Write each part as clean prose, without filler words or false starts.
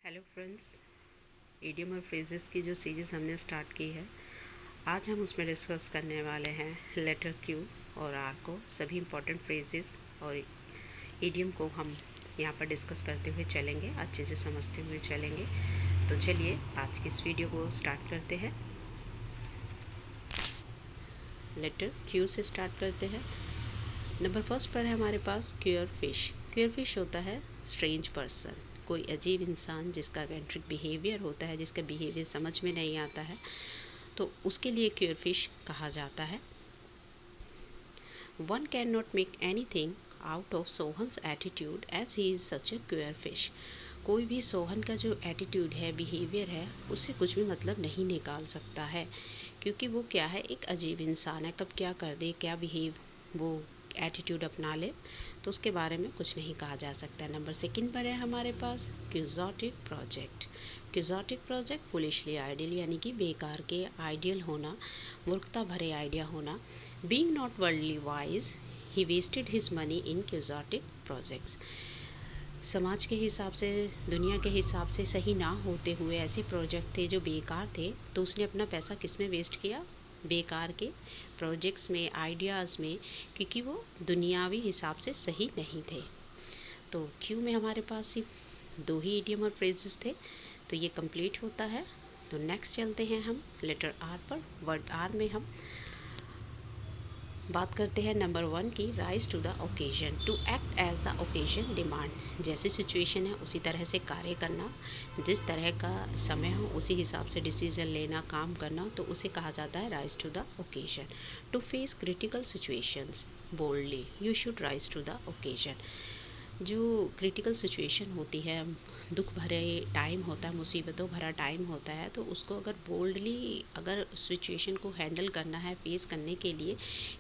Hello friends, idiom और phrases की जो सीरीज़ हमने स्टार्ट की है, आज हम उसमें डिस्कस करने वाले हैं लेटर क्यू और आर को। सभी इम्पोर्टेंट फ्रेजेस और इडियम को हम यहाँ पर डिस्कस करते हुए चलेंगे, अच्छे से समझते हुए चलेंगे। तो चलिए आज की इस वीडियो को स्टार्ट करते हैं। लेटर क्यू से स्टार्ट करते हैं। नंबर फर्स्ट पर है हमारे पास क्यूर फिश। क्यूर फिश होता है स्ट्रेंज पर्सन, कोई अजीब इंसान जिसका एंट्रिक बिहेवियर होता है, जिसका बिहेवियर समझ में नहीं आता है, तो उसके लिए क्यूर फिश कहा जाता है। One can not make any thing out of Sohan's attitude as he is such a queer fish. कोई भी सोहन का जो एटीट्यूड है, बिहेवियर है, उससे कुछ भी मतलब नहीं निकाल सकता है, क्योंकि वो क्या है, एक अजीब इंसान है। कब क्या कर दे, क्या बिहेव वो एटीट्यूड अपना ले, तो उसके बारे में कुछ नहीं कहा जा सकता। नंबर सेकंड पर है हमारे पास क्यूजोटिक प्रोजेक्ट। क्यूजोटिक प्रोजेक्ट फुलिशली आइडियल, यानी कि बेकार के आइडियल होना, मूर्खता भरे आइडिया होना। Being not worldly wise he wasted his money in quixotic projects. समाज के हिसाब से, दुनिया के हिसाब से सही ना होते हुए ऐसे प्रोजेक्ट थे जो बेकार थे, तो उसने अपना पैसा किस में वेस्ट किया? बेकार के प्रोजेक्ट्स में, आइडियाज़ में, क्योंकि वो दुनियावी हिसाब से सही नहीं थे। तो क्यू में हमारे पास सिर्फ दो ही इडियम और फ्रेजेस थे, तो ये कंप्लीट होता है। तो नेक्स्ट चलते हैं हम लेटर आर पर। वर्ड आर में हम बात करते हैं नंबर 1 की, rise to the occasion. To act as the occasion demand. जैसी सिचुएशन है उसी तरह से कार्य करना, जिस तरह का समय हो उसी हिसाब से डिसीजन लेना, काम करना, तो उसे कहा जाता है rise to the occasion. To face critical situations boldly, you should rise to the occasion. जो क्रिटिकल सिचुएशन होती है, दुख भरे टाइम होता है, मुसीबतों भरा टाइम होता है, तो उसको अगर बोल्डली, अगर सिचुएशन को हैंडल करना है, फेस करने के लिए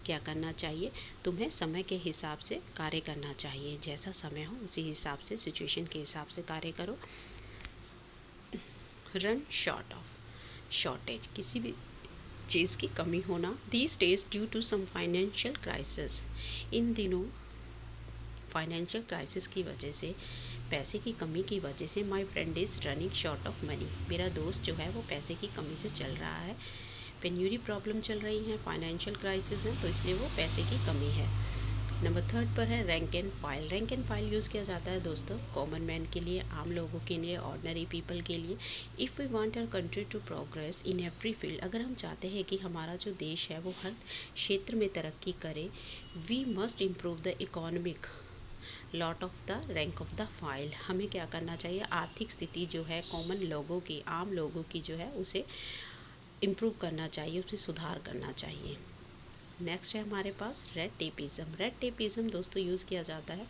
क्या करना चाहिए? तुम्हें समय के हिसाब से कार्य करना चाहिए। जैसा समय हो उसी हिसाब से, सिचुएशन के हिसाब से कार्य करो। रन शॉर्ट ऑफ शॉर्टेज, किसी भी चीज़ की कमी होना। These days due to some financial crisis, इन दिनों फाइनेंशियल क्राइसिस की वजह से, पैसे की कमी की वजह से, my friend is running short of money, मेरा दोस्त जो है वो पैसे की कमी से चल रहा है। पेन्यूरी प्रॉब्लम चल रही है, फाइनेंशियल क्राइसिस है, तो इसलिए वो पैसे की कमी है। नंबर थर्ड पर है rank and file. Rank and file use किया जाता है दोस्तों कॉमन मैन के लिए, आम लोगों के लिए, ऑर्डनरी पीपल के लिए। If we want our country to progress in every field, अगर हम चाहते हैं कि हमारा जो देश है वो हर क्षेत्र में तरक्की करे, we must improve the economic lot of the rank of the file. हमें क्या करना चाहिए? आर्थिक स्थिति जो है कॉमन लोगों की, आम लोगों की जो है, उसे इम्प्रूव करना चाहिए, उसे सुधार करना चाहिए। नेक्स्ट है हमारे पास रेड टेपिज़म। रेड टेपिज़म दोस्तों यूज़ किया जाता है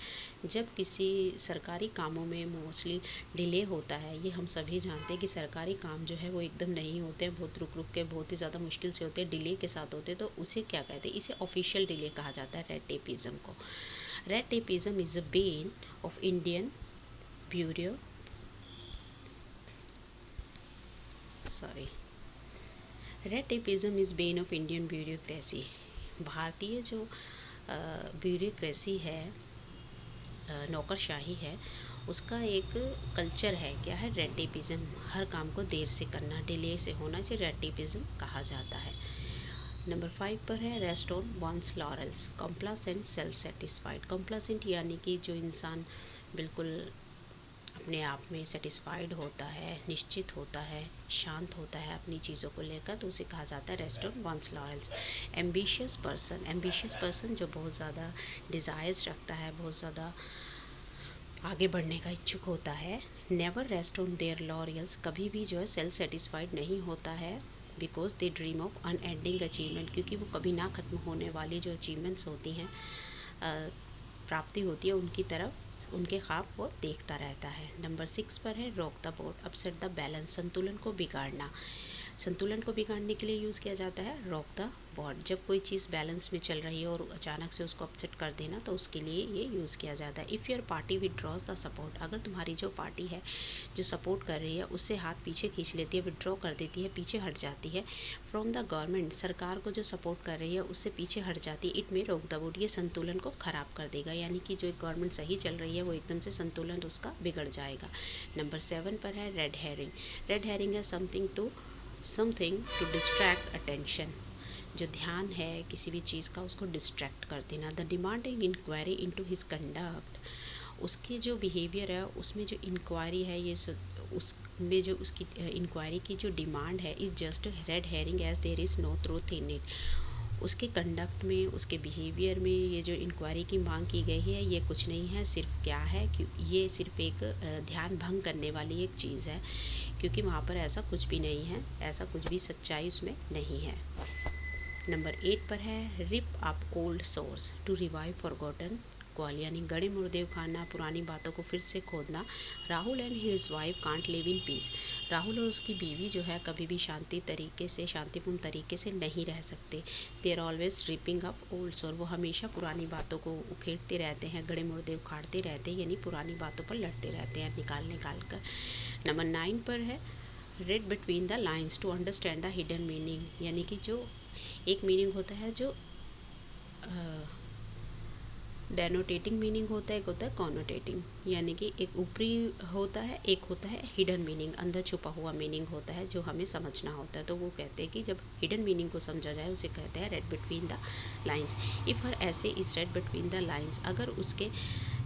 जब किसी सरकारी कामों में मोस्टली डिले होता है। ये हम सभी जानते हैं कि सरकारी काम जो है वो एकदम नहीं होते हैं, बहुत रुक रुक के, बहुत ही ज़्यादा मुश्किल से होते हैं, डिले के साथ होते हैं, तो उसे क्या कहते हैं? इसे ऑफिशियल डिले कहा जाता है, रेड टेपिज़म को। Red tapism is a bane of Indian bureau sorry red tapism is bane of Indian bureaucracy. भारतीय जो ब्यूरोक्रेसी है, नौकरशाही है, उसका एक कल्चर है। क्या है? Red tapeism. हर काम को देर से करना, डिले से होना, इसे रेड टेपिज़म कहा जाता है। नंबर 5 पर है rest on one's laurels. Complacent, self satisfied. Complacent यानी कि जो इंसान बिल्कुल अपने आप में सेटिस्फाइड होता है, निश्चित होता है, शांत होता है अपनी चीज़ों को लेकर, तो उसे कहा जाता है rest on one's laurels. Ambitious person, ambitious person जो बहुत ज़्यादा डिज़ायर्स रखता है, बहुत ज़्यादा आगे बढ़ने का इच्छुक होता है। Never rest on their laurels, कभी भी जो है सेल्फ सेटिस्फाइड नहीं होता है। Because they dream of unending achievement, क्योंकि वो कभी ना ख़त्म होने वाली जो अचीवमेंट्स होती हैं, प्राप्ति होती है, उनकी तरफ, उनके ख्वाब वो देखता रहता है। नंबर 6 पर है rock the boat, upset the balance, संतुलन को बिगाड़ना। संतुलन को बिगाड़ने के लिए यूज़ किया जाता है रॉक द बोट, जब कोई चीज़ बैलेंस में चल रही है और अचानक से उसको अपसेट कर देना, तो उसके लिए ये यूज़ किया जाता है। If your party withdraws the support, अगर तुम्हारी जो पार्टी है जो सपोर्ट कर रही है उससे हाथ पीछे खींच लेती है, विदड्रॉ कर देती है, पीछे हट जाती है फ्रॉम द गवर्नमेंट, सरकार को जो सपोर्ट कर रही है उससे पीछे हट जाती है, इट में रॉक द बोट, ये संतुलन को ख़राब कर देगा, यानी कि जो एक गवर्नमेंट सही चल रही है वो एकदम से संतुलन उसका बिगड़ जाएगा। नंबर 7 पर है रेड हेरिंग। रेड हेरिंग है समथिंग टू डिस्ट्रैक्ट अटेंशन, जो ध्यान है किसी भी चीज़ का उसको डिस्ट्रैक्ट कर देना। The demanding inquiry into his conduct, उसके जो बिहेवियर है उसमें जो इंक्वायरी है ये उसमें जो उसकी इंक्वायरी की जो डिमांड है is just red herring as there is no truth in it, उसके कंडक्ट में उसके बिहेवियर में ये जो इंक्वायरी की मांग की गई है ये कुछ नहीं है, सिर्फ क्या है कि ये सिर्फ एक ध्यान भंग करने वाली एक चीज़ है, क्योंकि वहाँ पर ऐसा कुछ भी नहीं है, ऐसा कुछ भी सच्चाई उसमें नहीं है। नंबर 8 पर है rip up old sores to revive forgotten quarrel, यानी गड़े मुर्दे उखाड़ना, पुरानी बातों को फिर से खोदना। Rahul and his wife can't live in peace, Rahul और उसकी बीवी जो है कभी भी शांतिपूर्ण तरीके से नहीं रह सकते। They are always ripping up old sore, वो हमेशा पुरानी बातों को उखेड़ते रहते हैं, गड़े मुर्दे उखाड़ते रहते हैं, यानी पुरानी बातों पर लड़ते रहते हैं निकाल कर। नंबर 9 पर है read between the lines to understand the hidden meaning, यानी कि जो एक मीनिंग होता है जो डेनोटेटिंग मीनिंग होता है, एक होता है कॉनोटेटिंग, यानी कि एक ऊपरी होता है, एक होता है हिडन मीनिंग, अंदर छुपा हुआ मीनिंग होता है जो हमें समझना होता है। तो वो कहते हैं कि जब हिडन मीनिंग को समझा जाए उसे कहते हैं read between the lines. If her essay is read between the lines, अगर उसके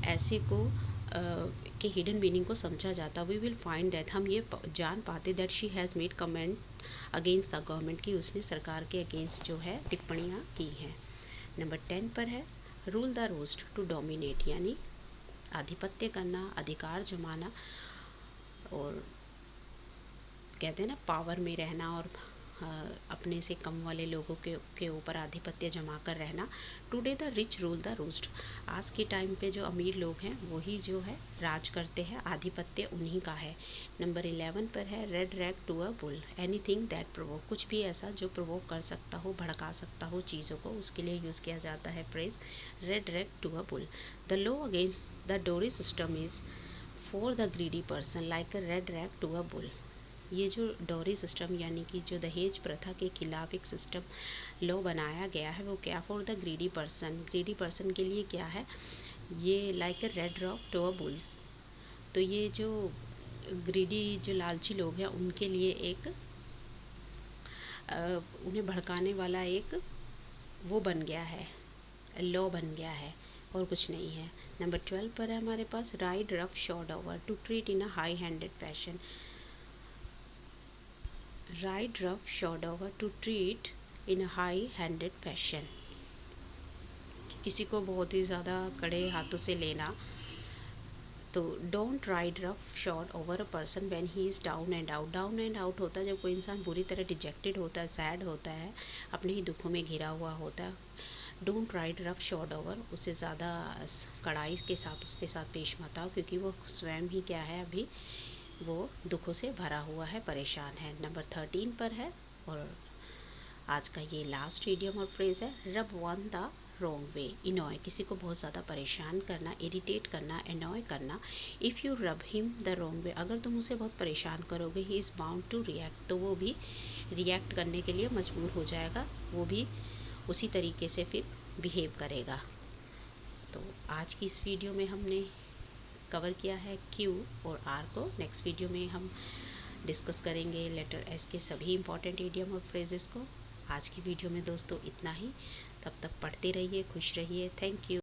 ऐसे को के हिडन मीनिंग को समझा जाता, वी विल फाइंड दैट, हम ये जान पाते that she has made comment against the government, की उसने सरकार के अगेंस्ट जो है टिप्पणियाँ की हैं। नंबर 10 पर है rule the roost to dominate, यानी आधिपत्य करना, अधिकार जमाना, और कहते हैं ना पावर में रहना और अपने से कम वाले लोगों के ऊपर आधिपत्य जमा कर रहना। Today the rich rule the roast, आज के टाइम पे जो अमीर लोग हैं वही जो है राज करते हैं, आधिपत्य उन्हीं का है। नंबर 11 पर है red rag to a bull, anything that provoke, कुछ भी ऐसा जो प्रोवोक कर सकता हो, भड़का सकता हो चीज़ों को, उसके लिए यूज़ किया जाता है phrase red rag to a bull. The law against the dowry system is for the greedy person like a red rag to a bull, ये जो डॉरी सिस्टम यानी कि जो दहेज प्रथा के खिलाफ एक सिस्टम लॉ बनाया गया है वो क्या, फॉर द ग्रीडी पर्सन के लिए क्या है, ये like a red rock to a bull, तो ये जो ग्रीडी जो लालची लोग हैं उनके लिए एक उन्हें भड़काने वाला एक वो बन गया है, लॉ बन गया है, और कुछ नहीं है। नंबर 12 पर है हमारे पास ride roughshod over to treat in a high handed fashion, ride roughshod over to treat in a high handed fashion, किसी को बहुत ही ज़्यादा कड़े हाथों से लेना। तो don't ride roughshod over a person when he is down and out, down and out होता है जब कोई इंसान बुरी तरह डिजेक्टेड होता है, सैड होता है, अपने ही दुखों में घिरा हुआ होता है। Don't ride roughshod over, उससे ज़्यादा कड़ाई के साथ उसके साथ पेश मत आओ, क्योंकि वो स्वयं ही क्या है, अभी वो दुखों से भरा हुआ है, परेशान है। नंबर 13 पर है और आज का ये लास्ट इडियम और फ्रेज है रब वन द रॉन्ग वे, इनॉय, किसी को बहुत ज़्यादा परेशान करना, इरिटेट करना, एनॉय करना। If you rub him the wrong way, अगर तुम उसे बहुत परेशान करोगे, he is bound to react, तो वो भी रिएक्ट करने के लिए मजबूर हो जाएगा, वो भी उसी तरीके से फिर बिहेव करेगा। तो आज की इस वीडियो में हमने कवर किया है क्यू और आर को, नेक्स्ट वीडियो में हम डिस्कस करेंगे लेटर एस के सभी इंपॉर्टेंट इडियम और फ्रेजेस को। आज की वीडियो में दोस्तों इतना ही, तब तक पढ़ते रहिए, खुश रहिए, थैंक यू।